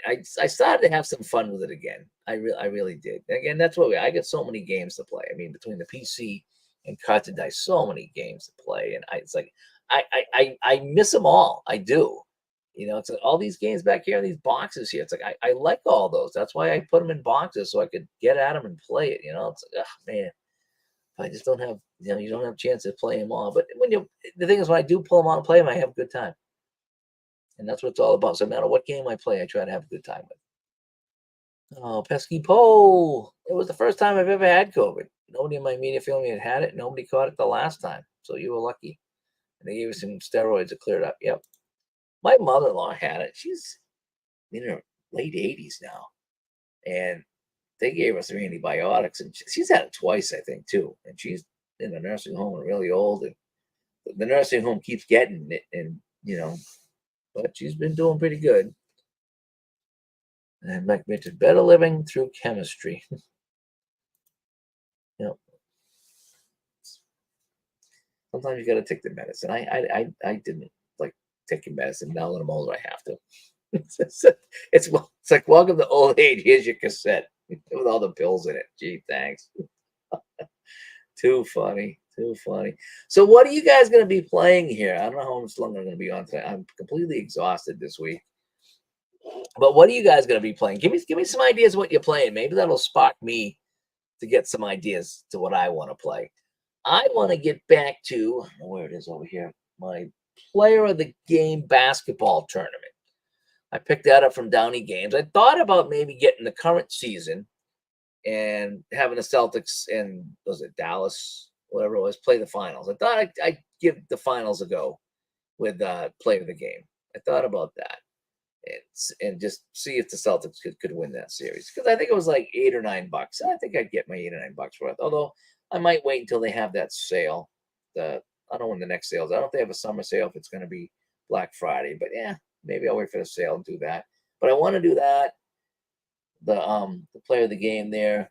I started to have some fun with it again. I really did. Again, that's what I get so many games to play. I mean, between the PC and cards and dice, so many games to play, and it's like I miss them all. I do. It's like all these games back here in these boxes here. It's like I like all those. That's why I put them in boxes so I could get at them and play it. It's like, oh man, I just don't have you don't have a chance to play them all. But the thing is, when I do pull them out and play them, I have a good time. And that's what it's all about. So no matter what game I play, I try to have a good time with. Oh, pesky Poe. It was the first time I've ever had COVID. Nobody in my immediate family had it. Nobody caught it the last time. So you were lucky. And they gave us some steroids to clear it up. Yep. My mother-in-law had it. She's in her late 80s now. And they gave us some antibiotics. And she's had it twice, I think, too. And she's in a nursing home and really old. And the nursing home keeps getting it. And, but she's been doing pretty good. And Mike mentioned better living through chemistry. Sometimes you got to take the medicine. I didn't like taking medicine. Now that I'm older, I have to. It's like welcome to old age. Here's your cassette with all the pills in it. Gee, thanks. Too funny. Too funny. So, what are you guys going to be playing here? I don't know how much longer I'm going to be on today. I'm completely exhausted this week. But what are you guys going to be playing? Give me some ideas of what you're playing. Maybe that'll spark me to get some ideas to what I want to play. I want to get back to where it is over here. My player of the game basketball tournament. I picked that up from Downey Games. I thought about maybe getting the current season and having the Celtics and was it Dallas, whatever it was, play the finals. I thought I'd give the finals a go with player of the game. I thought about that and just see if the Celtics could win that series because I think it was like $8 or $9. I think I'd get my $8 or $9 worth. Although I might wait until they have that sale. I don't know when the next sale is. I don't know if they have a summer sale if it's going to be Black Friday, but yeah, maybe I'll wait for the sale and do that. But I want to do that. The player of the game there.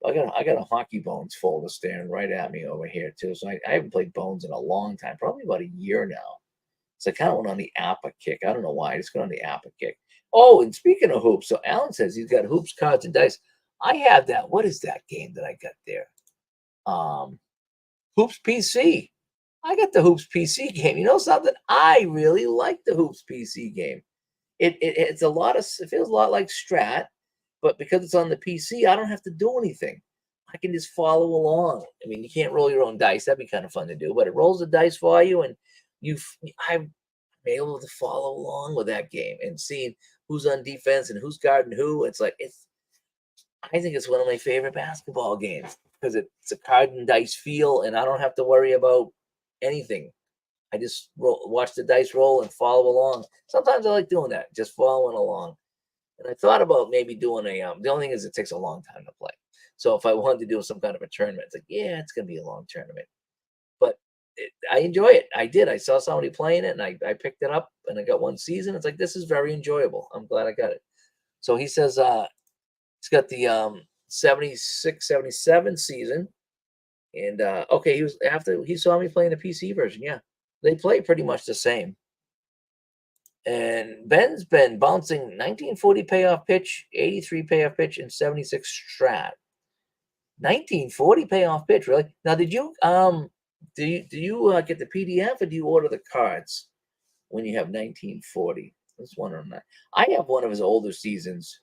I got a hockey bones folder staring right at me over here too. So I haven't played bones in a long time, probably about a year now. So I kind of went on the APPA kick. I don't know why. I just got on the APPA kick. Oh, and speaking of hoops, so Alan says he's got hoops, cards, and dice. I have that. What is that game that I got there? Hoops PC. I got the Hoops PC game. You know something? I really like the Hoops PC game. It's a lot of it feels a lot like Strat, but because it's on the PC, I don't have to do anything. I can just follow along. I mean, you can't roll your own dice. That'd be kind of fun to do, but it rolls the dice for you, and I'm able to follow along with that game and seeing who's on defense and who's guarding who. I think it's one of my favorite basketball games because it's a card and dice feel, and I don't have to worry about anything. I just watch the dice roll and follow along. Sometimes I like doing that, just following along. And I thought about maybe doing the only thing is it takes a long time to play. So if I wanted to do some kind of a tournament, it's like, yeah, it's going to be a long tournament. But I enjoy it. I did. I saw somebody playing it and I picked it up and I got one season. It's like, this is very enjoyable. I'm glad I got it. So he says he's got the 76, 77 season. And okay, he saw me playing the PC version. Yeah, they play pretty much the same. And Ben's been bouncing 1940 payoff pitch, 83 payoff pitch, and 76 strat. 1940 payoff pitch, really? Now, did you get the PDF or do you order the cards when you have 1940? I was wondering that. I have one of his older seasons,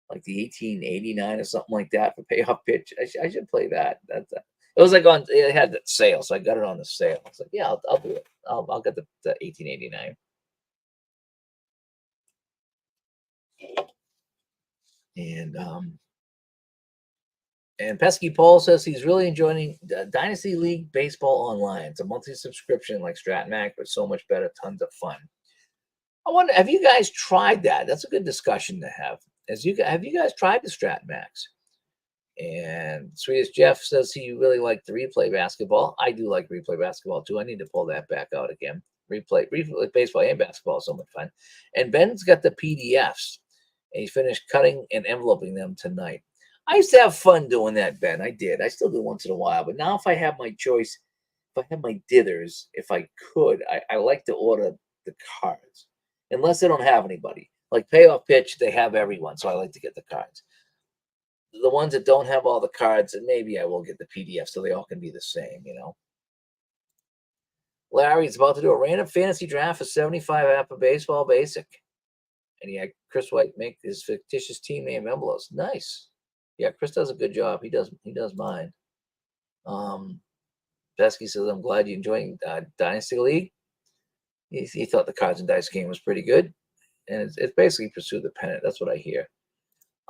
like the 1889 or something like that for payoff pitch. I should play that. It was like it had that sale, so I got it on the sale. I was like, yeah, I'll do it. I'll get the 1889. And Pesky Paul says he's really enjoying Dynasty League Baseball Online. It's a monthly subscription like Strat Mac, but so much better, tons of fun. I wonder, have you guys tried that? That's a good discussion to have. Have you guys tried the Strat Max? And Sweetest Jeff says he really liked the replay basketball. I do like replay basketball too. I need to pull that back out again. Replay baseball and basketball is so much fun. And Ben's got the PDFs, and he finished cutting and enveloping them tonight. I used to have fun doing that, Ben. I did. I still do once in a while. But now, if I have my choice, if I have my dithers, if I could, I like to order the cards, unless they don't have anybody. Like payoff pitch, they have everyone, so I like to get the cards. The ones that don't have all the cards, and maybe I will get the PDF so they all can be the same. Larry's about to do a random fantasy draft for 75 APPA Baseball Basic. And he had Chris White make his fictitious team name envelopes. Nice. Yeah, Chris does a good job. He does mine. Pesky says, I'm glad you're enjoying Dynasty League. He thought the cards and dice game was pretty good. And it's basically Pursue the Pennant. That's what I hear.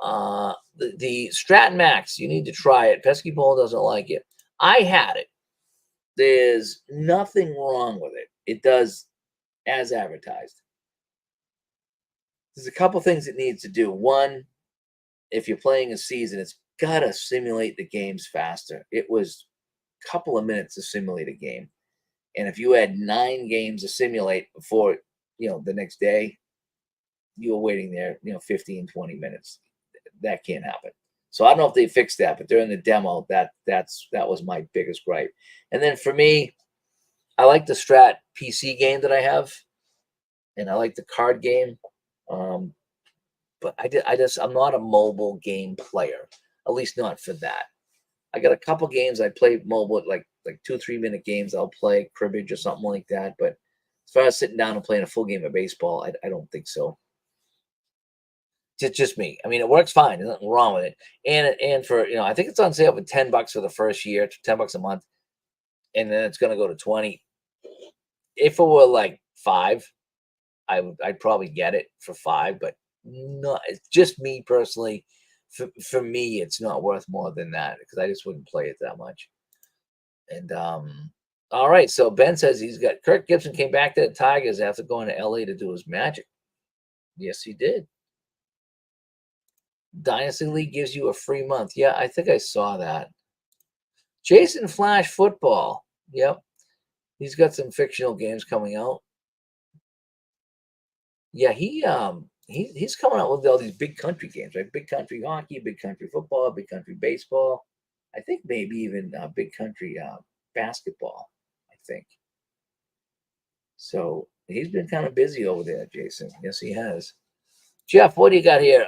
The Strat Max, you need to try it. Pesky Paul doesn't like it. I had it. There's nothing wrong with it. It does as advertised. There's a couple things it needs to do. One, if you're playing a season, it's got to simulate the games faster. It was a couple of minutes to simulate a game. And if you had 9 games to simulate before, the next day, you were waiting there, 15, 20 minutes. That can't happen. So I don't know if they fixed that, but during the demo, that was my biggest gripe. And then for me, I like the Strat PC game that I have, and I like the card game. But I'm not a mobile game player, at least not for that. I got a couple games I play mobile, like 2-3 minute games. I'll play cribbage or something like that. But as far as sitting down and playing a full game of baseball, I don't think so. Just me. I mean, it works fine. There's nothing wrong with it. And for I think it's on sale for $10 for the first year, $10 a month, and then it's going to go to 20. If it were like 5, I'd probably get it for 5, but no, it's just me personally. For me, it's not worth more than that because I just wouldn't play it that much. And all right, so Ben says he's got Kirk Gibson came back to the Tigers after going to LA to do his magic. Yes, he did. Dynasty League gives you a free month. Yeah, I think I saw that. Jason Flash Football. Yep. He's got some fictional games coming out. Yeah, he's coming out with all these big country games, right? Big country hockey, big country football, big country baseball. I think maybe even big country basketball, I think. So he's been kind of busy over there, Jason. Yes, he has. Jeff, what do you got here?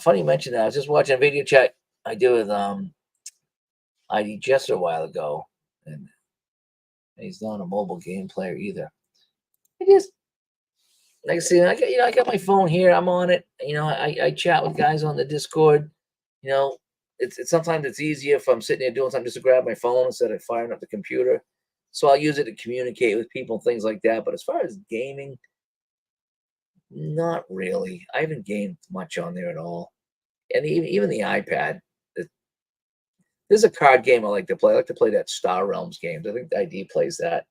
Funny you mentioned that. I was just watching a video chat I did with ID Jester a while ago, and he's not a mobile game player either. I just like I said, I got my phone here. I'm on it. I chat with guys on the Discord. It's sometimes it's easier if I'm sitting there doing something just to grab my phone instead of firing up the computer. So I'll use it to communicate with people and things like that. But as far as gaming, not really. I haven't gamed much on there at all. And even the iPad. There's a card game I like to play. I like to play that Star Realms games. I think the ID plays that.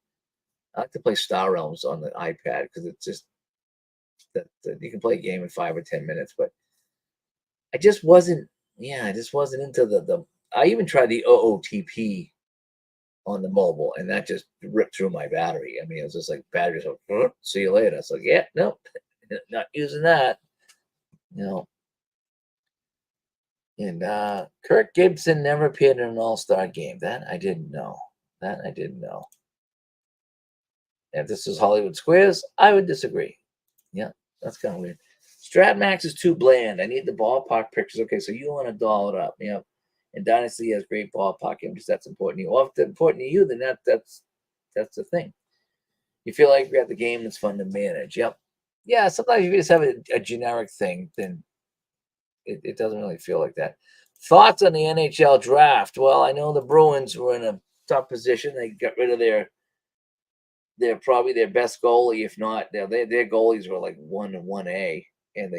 I like to play Star Realms on the iPad because it's just that you can play a game in 5 or 10 minutes. But I just wasn't. Yeah, I just wasn't into the. I even tried the OOTP on the mobile, and that just ripped through my battery. I mean, it was just like batteries. Like, see you later. It's like, yeah, nope, not using that. And Kirk Gibson never appeared in an All-Star game. That I didn't know. If this is Hollywood Squares, I would disagree. Yeah, that's kind of weird. Stratmax is too bland. I need the ballpark pictures. Okay, so you want to doll it up. And Dynasty has great ballpark images. That's important to you. Well, if it's important to you, then that's the thing. You feel like you got the game that's fun to manage. Yep. Yeah, sometimes if you just have a generic thing, then it doesn't really feel like that. Thoughts on the NHL draft? Well, I know the Bruins were in a tough position. They got rid of they're probably their best goalie, if not their goalies were like 1 and 1A, and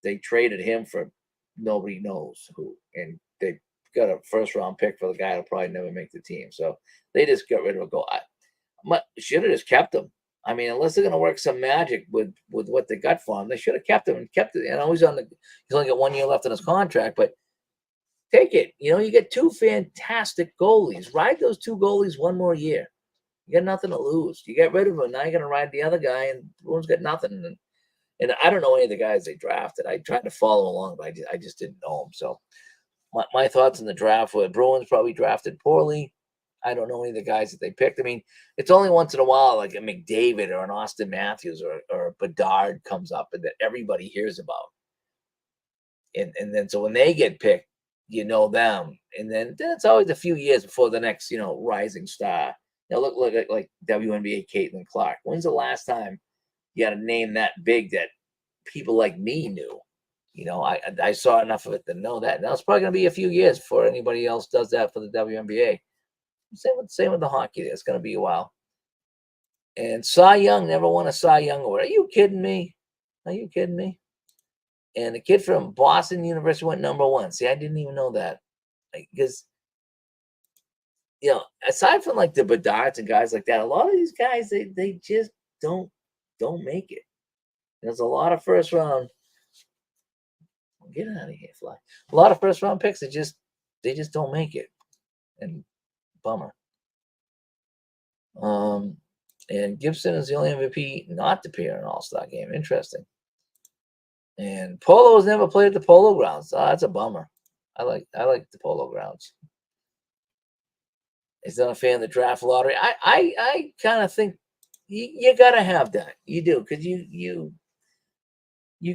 they traded him for nobody knows who, and they got a first round pick for the guy that'll probably never make the team. So they just got rid of a goal. Should have just kept him. I mean, unless they're going to work some magic with what they got for him, they should have kept him and kept it. And always he's only got 1 year left on his contract, but take it. You get two fantastic goalies. Ride those two goalies one more year. You got nothing to lose. You get rid of him. Now you're going to ride the other guy, and Bruins got nothing. And I don't know any of the guys they drafted. I tried to follow along, but I just didn't know them. So my thoughts on the draft were Bruins probably drafted poorly. I don't know any of the guys that they picked. I mean, it's only once in a while like a McDavid or an Austin Matthews or a Bedard comes up and that everybody hears about. And then so when they get picked, you know them. And then it's always a few years before the next, rising star. Look like WNBA Caitlin Clark. When's the last time you had a name that big that people like me knew? I saw enough of it to know that. Now it's probably going to be a few years before anybody else does that for the WNBA. Same with the hockey. It's going to be a while. And Cy Young never won a Cy Young award. Are you kidding me? Are you kidding me? And the kid from Boston University went #1. See, I didn't even know that. Because, aside from like the Bedards and guys like that, a lot of these guys, they just don't make it. There's a lot of first round. Get out of here, fly. A lot of first round picks they just don't make it. And bummer. And Gibson is the only MVP not to appear in an All-Star game. Interesting. And Polo has never played at the Polo Grounds. Oh, that's a bummer. I like the Polo Grounds. He's not a fan of the draft lottery. I kind of think you gotta have that. You do, because you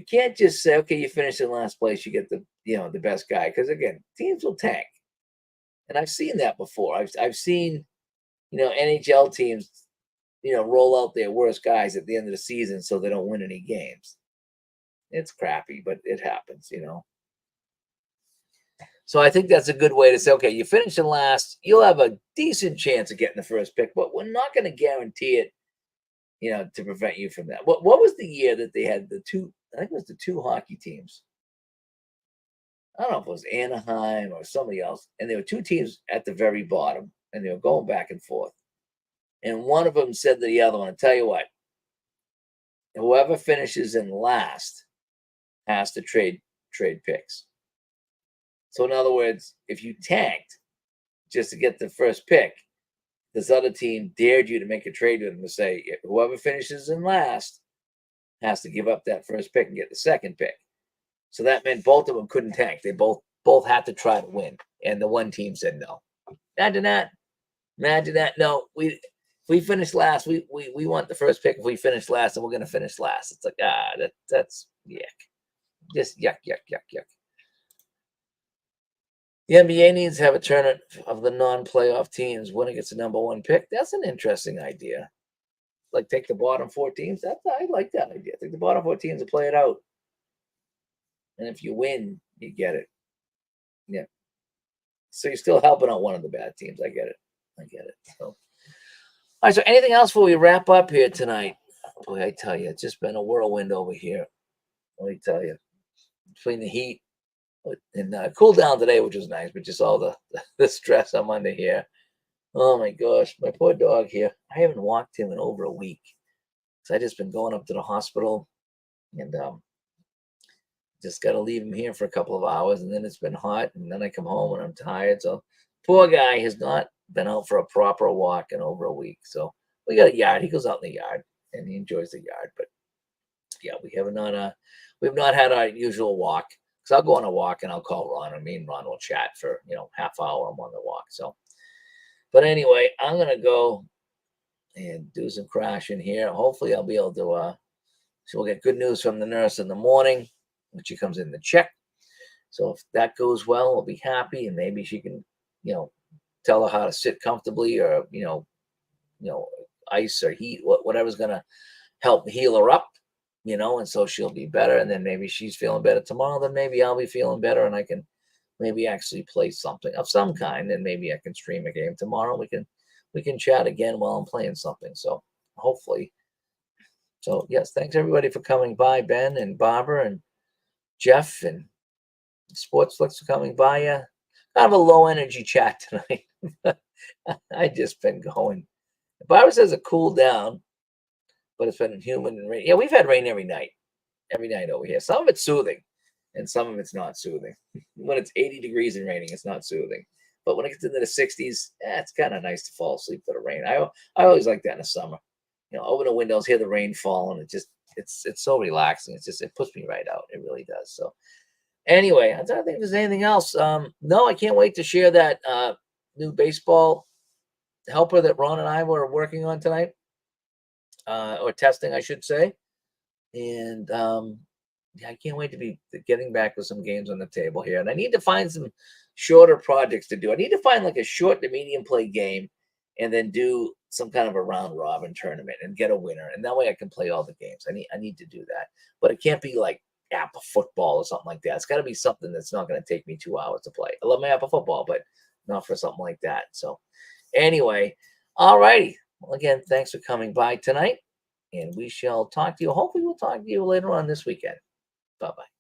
can't just say, okay, you finish in last place, you get the best guy. Because again, teams will tank. And I've seen that before. I've seen, NHL teams, roll out their worst guys at the end of the season so they don't win any games. It's crappy, but it happens, So I think that's a good way to say, okay, you finish in last, you'll have a decent chance of getting the first pick, but we're not going to guarantee it, to prevent you from that. What was the year that they had I think it was the two hockey teams. I don't know if it was Anaheim or somebody else, and there were two teams at the very bottom, and they were going back and forth. And one of them said to the other one, I tell you what, whoever finishes in last has to trade picks. So in other words, if you tanked just to get the first pick, this other team dared you to make a trade with them to say, whoever finishes in last has to give up that first pick and get the second pick. So that meant both of them couldn't tank. They both had to try to win. And the one team said no. Imagine that. No, we finished last. We want the first pick. If we finish last, and we're going to finish last. It's like, that's yuck. Just yuck. The NBA needs to have a tournament of the non-playoff teams. Winner gets the #1 pick. That's an interesting idea. Like, take the bottom 4 teams. I like that idea. Take the bottom 4 teams and play it out. And if you win, you get it. Yeah. So you're still helping out one of the bad teams. I get it. So, all right. So anything else before we wrap up here tonight? Boy, I tell you, it's just been a whirlwind over here. Let me tell you, between the heat and cool down today, which was nice, but just all the stress I'm under here. Oh my gosh, my poor dog here. I haven't walked him in over a week. So I just been going up to the hospital and just got to leave him here for a couple of hours, and then it's been hot, and then I come home and I'm tired. So poor guy has not been out for a proper walk in over a week. So we got a yard. He goes out in the yard and he enjoys the yard. But yeah, we've not had our usual walk. So I'll go on a walk and I'll call Ron, and me and Ron will chat for half hour. I'm on the walk. So, but anyway, I'm gonna go and do some crashing here. Hopefully, I'll be able to. So we'll get good news from the nurse in the morning when she comes in to check. So if that goes well, we'll be happy, and maybe she can, tell her how to sit comfortably, or ice or heat, whatever's gonna help heal her up. And so she'll be better, and then maybe she's feeling better tomorrow, then maybe I'll be feeling better, and I can maybe actually play something of some kind, and maybe I can stream a game tomorrow. We can chat again while I'm playing something. So hopefully. So yes, thanks everybody for coming by, Ben and Barbara and Jeff and Sports flicks are coming by you. Kind of a low energy chat tonight. I just been going. The virus has a cool down, but it's been humid and rain. Yeah, we've had rain every night over here. Some of it's soothing, and some of it's not soothing. When it's 80 degrees and raining, it's not soothing. But when it gets into the 60s, it's kind of nice to fall asleep to the rain. I always like that in the summer. Open the windows, hear the rain fall, and it's so relaxing. It puts me right out. It really does. So anyway, I don't think there's anything else. No, I can't wait to share that new baseball helper that Ron and I were working on tonight, or testing, I should say. And yeah, I can't wait to be getting back with some games on the table here. And I need to find some shorter projects to do. I need to find like a short to medium play game, and then do some kind of a round robin tournament and get a winner. And that way I can play all the games. I need to do that, but it can't be like APPA football or something like that. It's got to be something that's not going to take me 2 hours to play. I love my APPA football, but not for something like that. So anyway, all righty. Well, again, thanks for coming by tonight, and we shall talk to you. Hopefully, we'll talk to you later on this weekend. Bye bye.